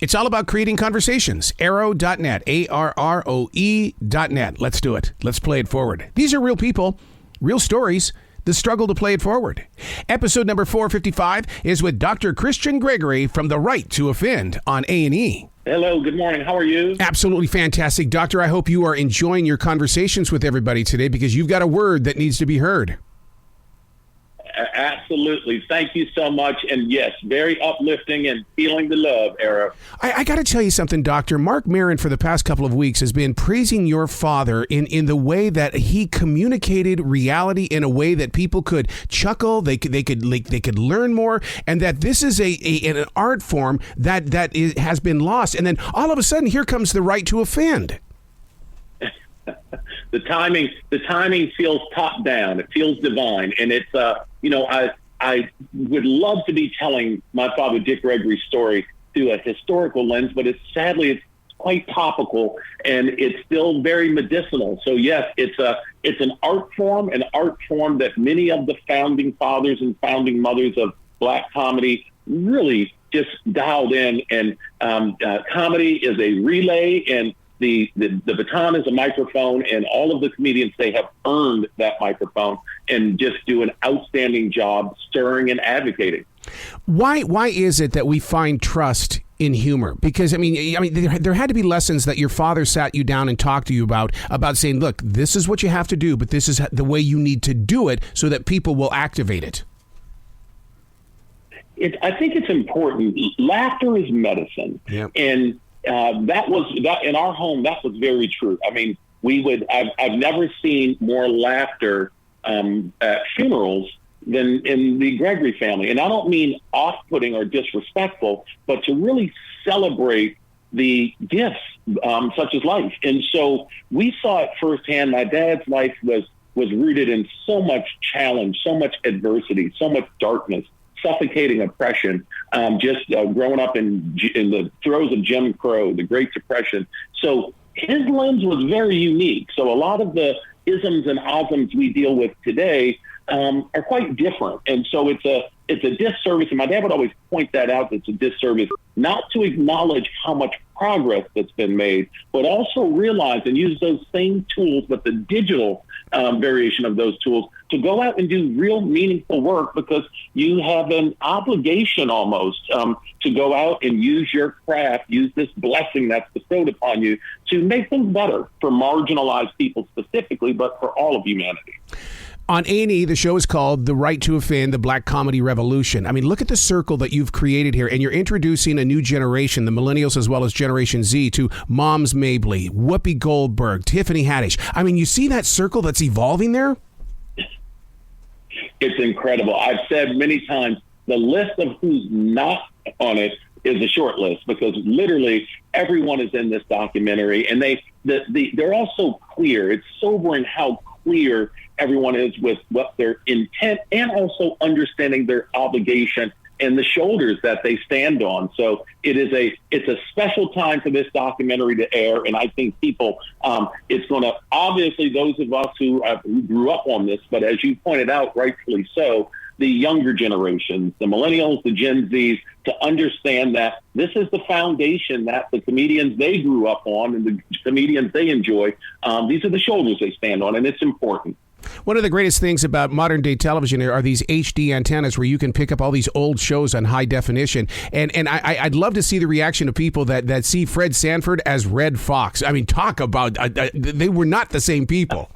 It's all about creating conversations. Arrow.net, ARROE.net. Let's do it. Let's play it forward. These are real people, real stories, the struggle to play it forward. Episode number 455 is with Dr. Christian Gregory from The Right to Offend on A&E. Hello, good morning. How are you? Absolutely fantastic. Doctor, I hope you are enjoying your conversations with everybody today because you've got a word that needs to be heard. Absolutely. Thank you so much. And yes, very uplifting and feeling the love, Arrow. I got to tell you something, Doctor. Mark Maron, for the past couple of weeks, has been praising your father in the way that he communicated reality in a way that people could chuckle, they could learn more, and that this is an art form that has been lost. And then all of a sudden, here comes The Right to Offend. The timing feels top down. It feels divine, and it's I would love to be telling my father Dick Gregory's story through a historical lens, but it's quite topical and it's still very medicinal. So yes, it's an art form that many of the founding fathers and founding mothers of Black comedy really just dialed in. And comedy is a relay, and the baton is a microphone, and all of the comedians, they have earned that microphone and just do an outstanding job stirring and advocating. Why is it that we find trust in humor? Because I mean, there had to be lessons that your father sat you down and talked to you about saying, look, this is what you have to do, but this is the way you need to do it so that people will activate it. I think it's important. Laughter is medicine. Yep. And that in our home, that was very true. I mean, I've never seen more laughter at funerals than in the Gregory family. And I don't mean off-putting or disrespectful, but to really celebrate the gifts, such as life. And so we saw it firsthand. My dad's life was rooted in so much challenge, so much adversity, so much darkness, suffocating oppression, growing up in the throes of Jim Crow, the Great Depression. So his lens was very unique. So a lot of the isms and osms we deal with today are quite different. And so it's a disservice, and my dad would always point that out, it's a disservice not to acknowledge how much progress that's been made, but also realize and use those same tools, but the digital variation of those tools, to go out and do real meaningful work, because you have an obligation almost to go out and use your craft, use this blessing that's bestowed upon you to make things better for marginalized people specifically, but for all of humanity. On A&E, the show is called The Right to Offend, the Black Comedy Revolution. I mean, look at the circle that you've created here, and you're introducing a new generation, the millennials as well as Generation Z, to Moms Mabley, Whoopi Goldberg, Tiffany Haddish. I mean, you see that circle that's evolving there? It's incredible. I've said many times, the list of who's not on it is a short list, because literally everyone is in this documentary, and they're all so clear. It's sobering how clear everyone is with what their intent, and also understanding their obligation and the shoulders that they stand on. So it's a special time for this documentary to air, and I think people, it's going to, obviously those of us who grew up on this, but as you pointed out, rightfully so, the younger generations, the millennials, the Gen Zs, to understand that this is the foundation that the comedians they grew up on and the comedians they enjoy, these are the shoulders they stand on, and it's important. One of the greatest things about modern day television are these HD antennas where you can pick up all these old shows on high definition. And I'd love to see the reaction of people that see Fred Sanford as Red Fox. I mean, talk about, they were not the same people.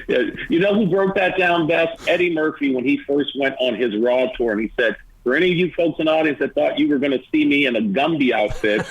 You know who broke that down best? Eddie Murphy, when he first went on his Raw tour, and he said, for any of you folks in the audience that thought you were going to see me in a Gumby outfit,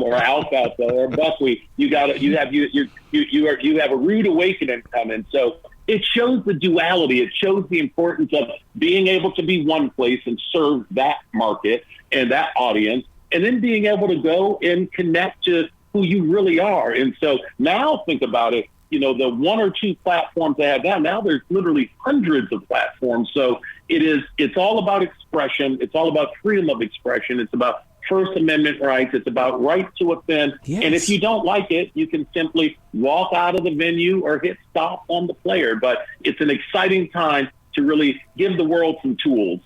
or alfalfa or buckwheat, you have a rude awakening coming. So it shows the duality. It shows the importance of being able to be one place and serve that market and that audience, and then being able to go and connect to who you really are. And so now think about it. You know, the one or two platforms they have now there's literally hundreds of platforms. So it's all about expression. It's all about freedom of expression. It's about First Amendment rights. It's about right to offend. Yes. And if you don't like it, you can simply walk out of the venue or hit stop on the player. But it's an exciting time to really give the world some tools.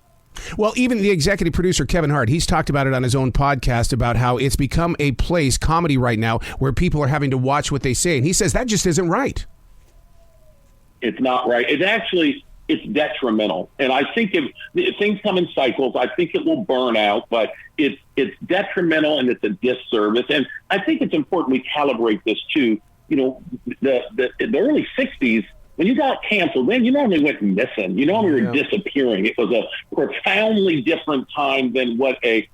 Well, even the executive producer, Kevin Hart, he's talked about it on his own podcast about how it's become a place, comedy right now, where people are having to watch what they say. And he says that just isn't right. It's not right. It's detrimental. And I think if things come in cycles, I think it will burn out, but it's detrimental and it's a disservice. And I think it's important we calibrate this too. You know, the early 60s, when you got canceled, then you normally went missing. You normally were disappearing. It was a profoundly different time than what an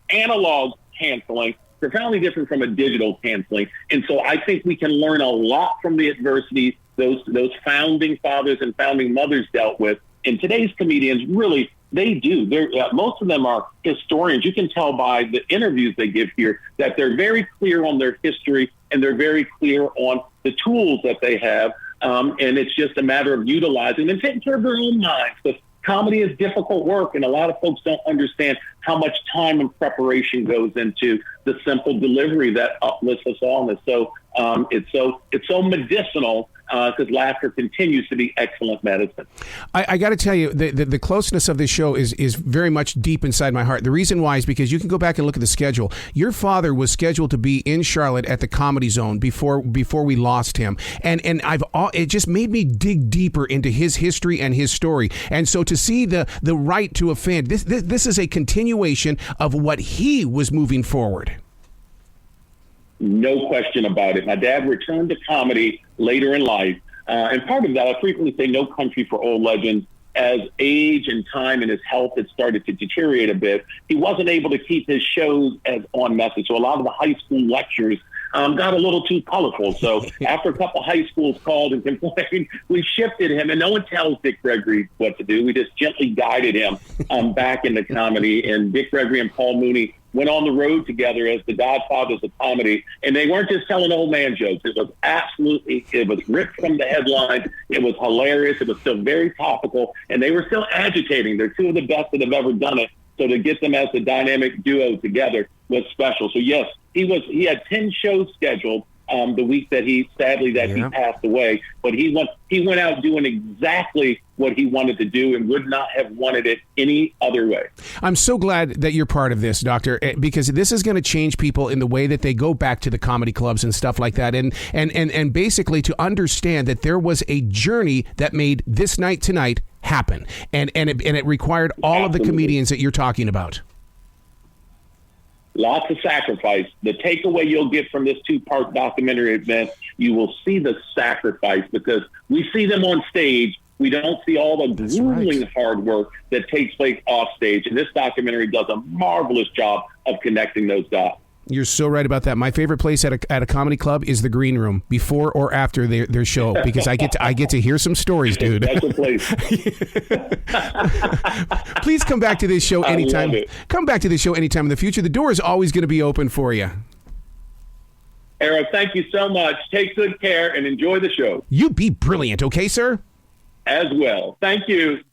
analog canceling, profoundly different from a digital canceling. And so I think we can learn a lot from the adversity those founding fathers and founding mothers dealt with. And today's comedians, really, they do. Most of them are historians. You can tell by the interviews they give here that they're very clear on their history and they're very clear on the tools that they have. And it's just a matter of utilizing and taking care of their own minds. Because comedy is difficult work, and a lot of folks don't understand how much time and preparation goes into the simple delivery that uplifts us all. And so it's so medicinal. Because laughter continues to be excellent medicine. I got to tell you, the closeness of this show is very much deep inside my heart. The reason why is because you can go back and look at the schedule. Your father was scheduled to be in Charlotte at the Comedy Zone before we lost him, and it just made me dig deeper into his history and his story. And so to see the right to offend, this is a continuation of what he was moving forward. No question about it. My dad returned to comedy later in life. And part of that, I frequently say no country for old legends. As age and time and his health had started to deteriorate a bit, he wasn't able to keep his shows as on message. So a lot of the high school lectures got a little too colorful. So after a couple high schools called and complained, we shifted him. And no one tells Dick Gregory what to do. We just gently guided him back into comedy. And Dick Gregory and Paul Mooney went on the road together as the godfathers of comedy. And they weren't just telling old man jokes. It was ripped from the headlines. It was hilarious. It was still very topical. And they were still agitating. They're two of the best that have ever done it. So to get them as a dynamic duo together was special. So yes, he had 10 shows scheduled the week that he passed away, but he went out doing exactly what he wanted to do and would not have wanted it any other way. I'm so glad that you're part of this, Doctor, because this is going to change people in the way that they go back to the comedy clubs and stuff like that, and basically to understand that there was a journey that made This Night Tonight happen, and it required all of the comedians that you're talking about. Lots of sacrifice. The takeaway you'll get from this 2-part documentary event, you will see the sacrifice because we see them on stage. We don't see all the grueling hard work that takes place off stage. And this documentary does a marvelous job of connecting those dots. You're so right about that. My favorite place at a comedy club is the green room, before or after their show, because I get to hear some stories, dude. That's the place. Please come back to this show anytime. Come back to this show anytime in the future. The door is always going to be open for you. Ara, thank you so much. Take good care and enjoy the show. You be brilliant, okay, sir? As well. Thank you.